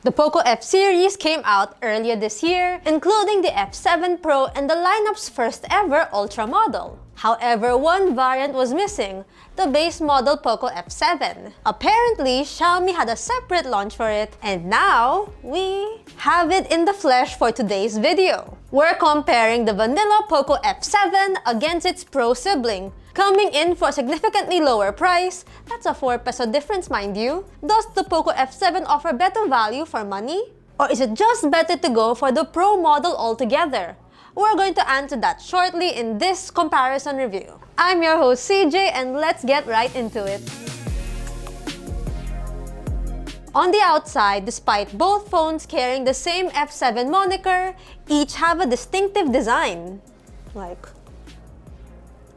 The POCO F series came out earlier this year, including the F7 Pro and the lineup's first ever Ultra model. However, one variant was missing, the base model POCO F7. Apparently, Xiaomi had a separate launch for it, and now we have it in the flesh for today's video. We're comparing the vanilla POCO F7 against its Pro sibling, coming in for a significantly lower price. That's a 4 peso difference, mind you. Does the POCO F7 offer better value for money? Or is it just better to go for the Pro model altogether? We're going to answer that shortly in this comparison review. I'm your host CJ, and let's get right into it. On the outside, despite both phones carrying the same F7 moniker, each have a distinctive design. Look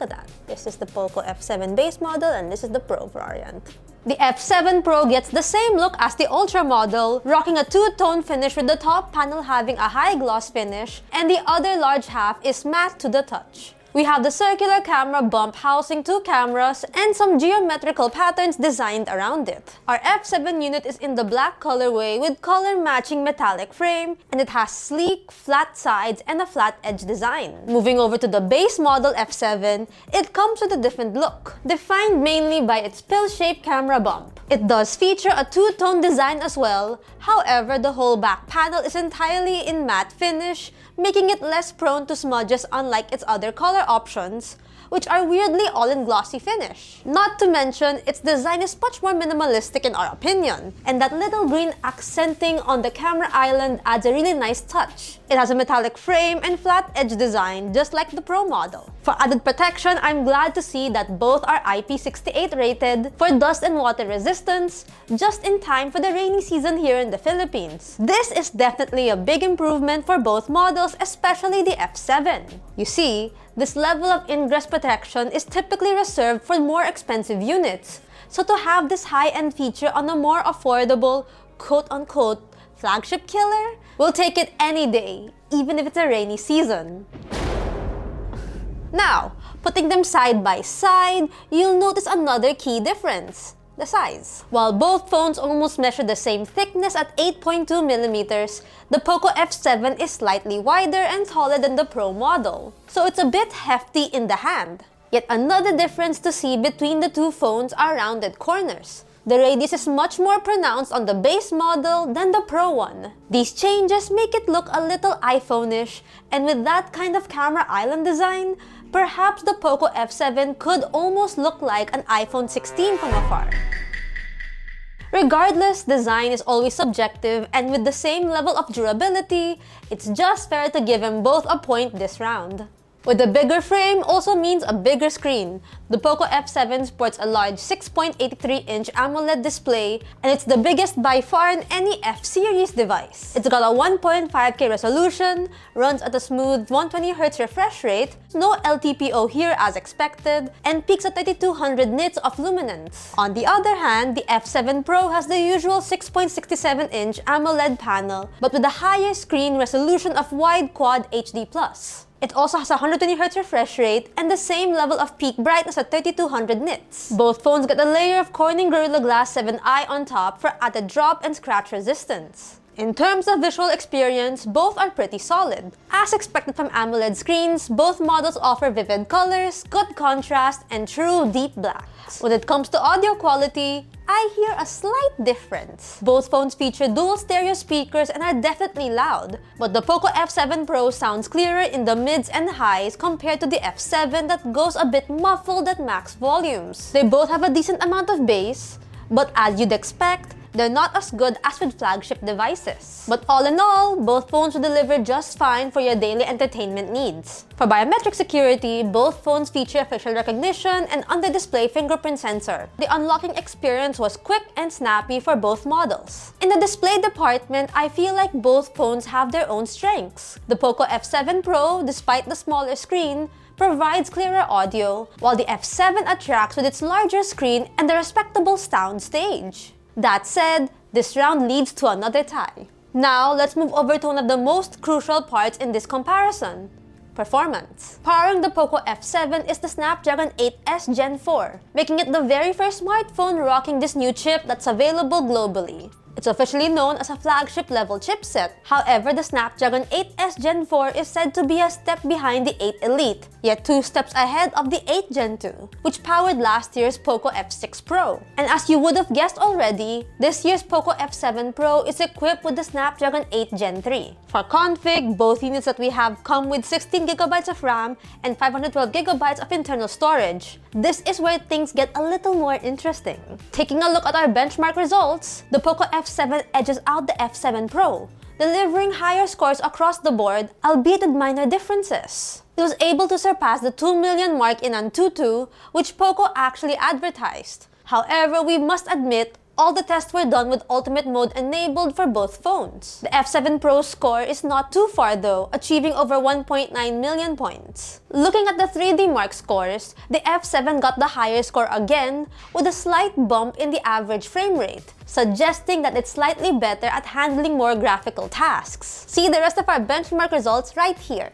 at that. This is the POCO F7 base model and this is the Pro variant. The F7 Pro gets the same look as the Ultra model, rocking a two-tone finish with the top panel having a high gloss finish and the other large half is matte to the touch. We have the circular camera bump housing two cameras and some geometrical patterns designed around it. Our F7 unit is in the black colorway with color-matching metallic frame, and it has sleek, flat sides and a flat edge design. Moving over to the base model F7, it comes with a different look, defined mainly by its pill-shaped camera bump. It does feature a two-tone design as well, however the whole back panel is entirely in matte finish, making it less prone to smudges unlike its other color options, which are weirdly all in glossy finish. Not to mention, its design is much more minimalistic in our opinion, and that little green accenting on the camera island adds a really nice touch. It has a metallic frame and flat edge design just like the Pro model. For added protection, I'm glad to see that both are IP68 rated for dust and water resistance, just in time for the rainy season here in the Philippines. This is definitely a big improvement for both models, especially the F7. You see, this level of ingress protection is typically reserved for more expensive units, so to have this high-end feature on a more affordable, quote-unquote, flagship killer, we'll take it any day, even if it's a rainy season. Now, putting them side by side, you'll notice another key difference: the size. While both phones almost measure the same thickness at 8.2mm, the POCO F7 is slightly wider and taller than the Pro model, so it's a bit hefty in the hand. Yet another difference to see between the two phones are rounded corners. The radius is much more pronounced on the base model than the Pro one. These changes make it look a little iPhone-ish, and with that kind of camera island design, perhaps the POCO F7 could almost look like an iPhone 16 from afar. Regardless, design is always subjective, and with the same level of durability, it's just fair to give them both a point this round. With a bigger frame also means a bigger screen. The POCO F7 sports a large 6.83-inch AMOLED display, and it's the biggest by far in any F-series device. It's got a 1.5K resolution, runs at a smooth 120Hz refresh rate, no LTPO here as expected, and peaks at 3200 nits of luminance. On the other hand, the F7 Pro has the usual 6.67-inch AMOLED panel, but with a higher screen resolution of wide Quad HD+. It also has a 120Hz refresh rate and the same level of peak brightness at 3200 nits. Both phones get a layer of Corning Gorilla Glass 7i on top for added drop and scratch resistance. In terms of visual experience, both are pretty solid. As expected from AMOLED screens, both models offer vivid colors, good contrast, and true deep blacks. When it comes to audio quality, I hear a slight difference. Both phones feature dual stereo speakers and are definitely loud, but the POCO F7 Pro sounds clearer in the mids and highs compared to the F7 that goes a bit muffled at max volumes. They both have a decent amount of bass, but as you'd expect, they're not as good as with flagship devices. But all in all, both phones will deliver just fine for your daily entertainment needs. For biometric security, both phones feature facial recognition and under-display fingerprint sensor. The unlocking experience was quick and snappy for both models. In the display department, I feel like both phones have their own strengths. The POCO F7 Pro, despite the smaller screen, provides clearer audio, while the F7 attracts with its larger screen and the respectable sound stage. That said, this round leads to another tie. Now, let's move over to one of the most crucial parts in this comparison: performance. Powering the POCO F7 is the Snapdragon 8S Gen 4, making it the very first smartphone rocking this new chip that's available globally. It's officially known as a flagship-level chipset. However, the Snapdragon 8S Gen 4 is said to be a step behind the 8 Elite, yet 2 steps ahead of the 8 Gen 2, which powered last year's POCO F6 Pro. And as you would have guessed already, this year's POCO F7 Pro is equipped with the Snapdragon 8 Gen 3. For config, both units that we have come with 16GB of RAM and 512GB of internal storage. This is where things get a little more interesting. Taking a look at our benchmark results, the POCO F7 edges out the F7 Pro, delivering higher scores across the board, albeit with minor differences. It was able to surpass the 2 million mark in Antutu, which POCO actually advertised. However, we must admit, all the tests were done with Ultimate Mode enabled for both phones. The F7 Pro's score is not too far though, achieving over 1.9 million points. Looking at the 3D Mark scores, the F7 got the higher score again, with a slight bump in the average frame rate, suggesting that it's slightly better at handling more graphical tasks. See the rest of our benchmark results right here.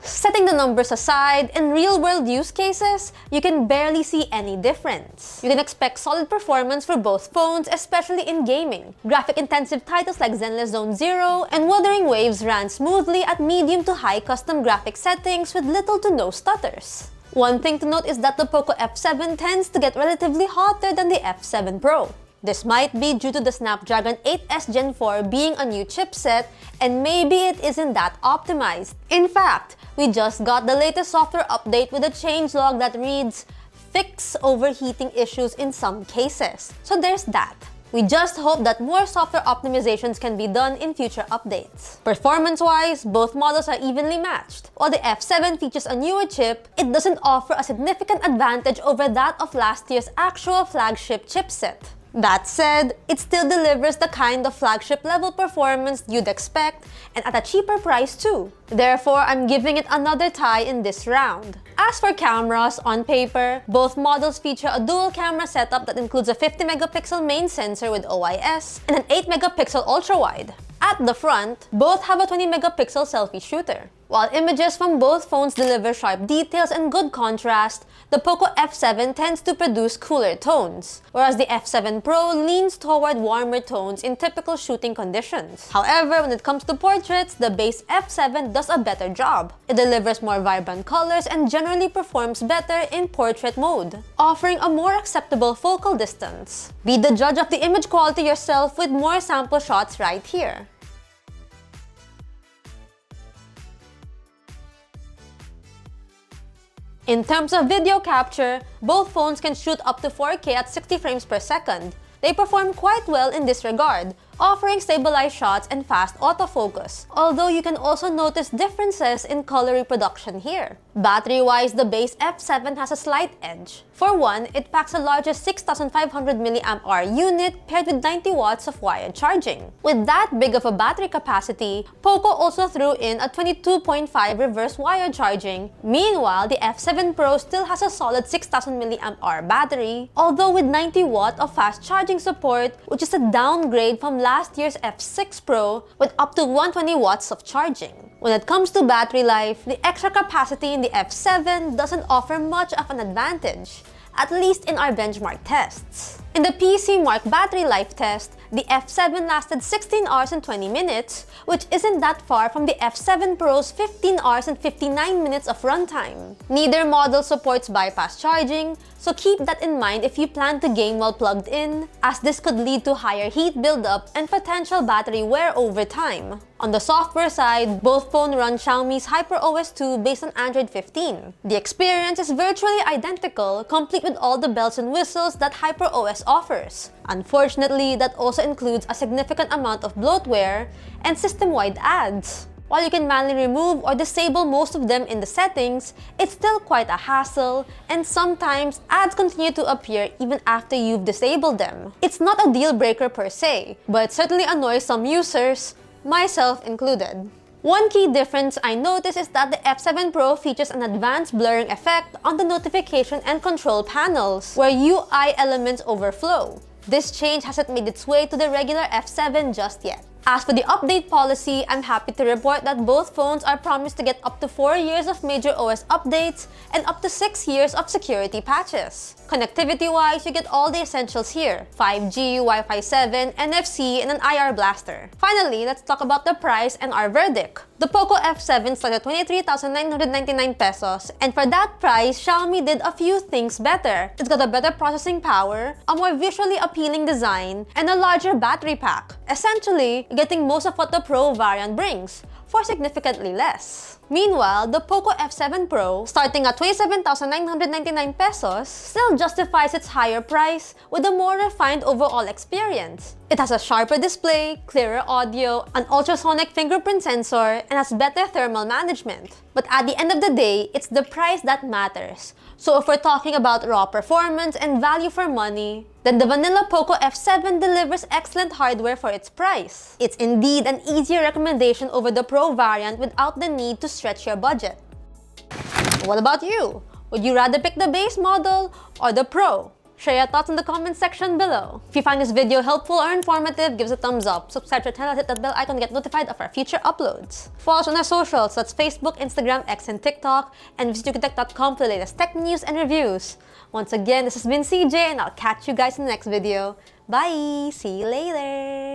Setting the numbers aside, in real-world use cases, you can barely see any difference. You can expect solid performance for both phones, especially in gaming. Graphic-intensive titles like Zenless Zone Zero and Wuthering Waves ran smoothly at medium to high custom graphic settings with little to no stutters. One thing to note is that the POCO F7 tends to get relatively hotter than the F7 Pro. This might be due to the Snapdragon 8S Gen 4 being a new chipset, and maybe it isn't that optimized. In fact, we just got the latest software update with a changelog that reads, "Fix overheating issues in some cases." So there's that. We just hope that more software optimizations can be done in future updates. Performance-wise, both models are evenly matched. While the F7 features a newer chip, it doesn't offer a significant advantage over that of last year's actual flagship chipset. That said, it still delivers the kind of flagship-level performance you'd expect, and at a cheaper price too. Therefore, I'm giving it another tie in this round. As for cameras, on paper, both models feature a dual camera setup that includes a 50-megapixel main sensor with OIS and an 8-megapixel ultra-wide. At the front, both have a 20-megapixel selfie shooter. While images from both phones deliver sharp details and good contrast, the POCO F7 tends to produce cooler tones, whereas the F7 Pro leans toward warmer tones in typical shooting conditions. However, when it comes to portraits, the base F7 does a better job. It delivers more vibrant colors and generally performs better in portrait mode, offering a more acceptable focal distance. Be the judge of the image quality yourself with more sample shots right here. In terms of video capture, both phones can shoot up to 4K at 60 frames per second. They perform quite well in this regard, offering stabilized shots and fast autofocus, although you can also notice differences in color reproduction here. Battery-wise, the base F7 has a slight edge. For one, it packs a larger 6,500 mAh unit paired with 90 watts of wired charging. With that big of a battery capacity, POCO also threw in a 22.5 reverse wired charging. Meanwhile, the F7 Pro still has a solid 6,000 mAh battery, although with 90 watt of fast charging support, which is a downgrade from last year's F6 Pro with up to 120 watts of charging. When it comes to battery life, the extra capacity in the F7 doesn't offer much of an advantage, at least in our benchmark tests. In the PC Mark battery life test, the F7 lasted 16 hours and 20 minutes, which isn't that far from the F7 Pro's 15 hours and 59 minutes of runtime. Neither model supports bypass charging, so keep that in mind if you plan to game while plugged in, as this could lead to higher heat buildup and potential battery wear over time. On the software side, both phones run Xiaomi's HyperOS 2 based on Android 15. The experience is virtually identical, complete with all the bells and whistles that HyperOS offers. Unfortunately, that also includes a significant amount of bloatware and system-wide ads. While you can manually remove or disable most of them in the settings, it's still quite a hassle, and sometimes ads continue to appear even after you've disabled them. It's not a deal breaker per se, but it certainly annoys some users, myself included. One key difference I noticed is that the F7 Pro features an advanced blurring effect on the notification and control panels, where UI elements overflow. This change hasn't made its way to the regular F7 just yet. As for the update policy, I'm happy to report that both phones are promised to get up to 4 years of major OS updates and up to 6 years of security patches. Connectivity-wise, you get all the essentials here: 5G, Wi-Fi 7, NFC, and an IR blaster. Finally, let's talk about the price and our verdict. The POCO F7 starts at 23,999 pesos, and for that price, Xiaomi did a few things better. It's got a better processing power, a more visually appealing design, and a larger battery pack. Essentially, you're getting most of what the Pro variant brings, for significantly less. Meanwhile, the POCO F7 Pro, starting at 27,999 pesos, still justifies its higher price with a more refined overall experience. It has a sharper display, clearer audio, an ultrasonic fingerprint sensor, and has better thermal management. But at the end of the day, it's the price that matters. So if we're talking about raw performance and value for money, then the vanilla POCO F7 delivers excellent hardware for its price. It's indeed an easier recommendation over the Pro variant without the need to stretch your budget. What about you? Would you rather pick the base model or the Pro? Share your thoughts in the comment section below. If you find this video helpful or informative, give us a thumbs up, subscribe to our channel, hit that bell icon to get notified of our future uploads. Follow us on our socials, that's Facebook, Instagram, X, and TikTok, and visit youtube.com for the latest tech news and reviews. Once again, this has been CJ, and I'll catch you guys in the next video. Bye! See you later!